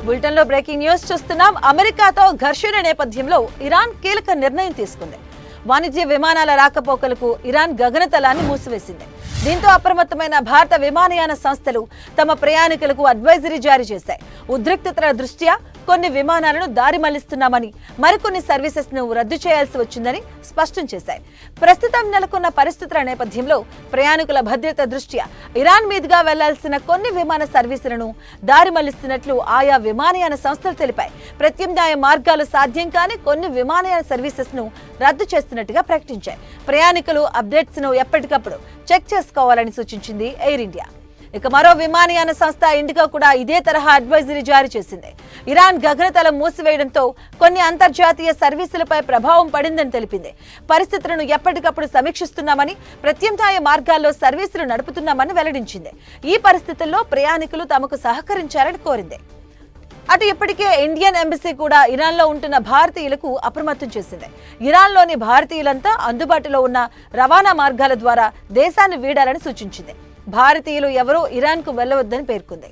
బులెటిన్లో breaking news చూస్తున్నాం. అమెరికాతో ఘర్షణ నేపథ్యంలో ఇరాన్ కీలక నిర్ణయం తీసుకుంది. వాణిజ్య విమానాల రాకపోకలకు ఇరాన్ గగనతలాన్ని మూసివేసింది. దీంతో అప్రమత్తమైన భారత విమానయాన సంస్థలు తమ ప్రయాణికులకు అడ్వైజరీ జారీ చేశాయి. ఉద్రిక్తతల దృష్ట్యా కొన్ని విమానాలను దారి మళ్లిస్తున్నామని, మరికొన్ని సర్వీసెస్ ను రద్దు చేయాల్సి వచ్చిందని స్పష్టం చేశాయి. ప్రస్తుతం నెలకొన్న పరిస్థితుల నేపథ్యంలో ప్రయాణికుల భద్రత దృష్ట్యా ఇరాన్ మీదుగా వెళ్లాల్సిన కొన్ని విమాన సర్వీసులను దారి మళ్లిస్తున్నట్లు ఆయా విమానయాన సంస్థలు తెలిపాయి. ప్రత్యామ్నాయ మార్గాలు సాధ్యం కాని కొన్ని విమానయాన సర్వీసెస్ ను రద్దు చేస్తున్నట్టుగా ప్రకటించాయి. ప్రయాణికులు అప్డేట్స్ ను ఎప్పటికప్పుడు చెక్ చేసుకోవాలని సూచించింది ఎయిర్ ఇండియా. ఇక మరో విమానయాన సంస్థ ఇండిగో కూడా ఇదే తరహా అడ్వైజరీ జారీ చేసింది. ఇరాన్ గగనతలం మూసివేయడంతో కొన్ని అంతర్జాతీయ సర్వీసులపై ప్రభావం పడిందని తెలిపింది. పరిస్థితులను ఎప్పటికప్పుడు సమీక్షిస్తున్నామని, ప్రత్యామ్నాయ మార్గాల్లో సర్వీసులు నడుపుతున్నామని వెల్లడించింది. ఈ పరిస్థితుల్లో ప్రయాణికులు తమకు సహకరించాలని కోరింది. అటు ఇప్పటికే ఇండియన్ ఎంబసీ కూడా ఇరాన్లో ఉంటున్న భారతీయులకు అప్రమత్తం చేసింది. ఇరాన్లోని భారతీయులంతా అందుబాటులో ఉన్న రవాణా మార్గాల ద్వారా దేశాన్ని వీడాలని సూచించింది. భారతీయులు ఎవరూ ఇరాన్కు వెళ్లవద్దని పేర్కొంది.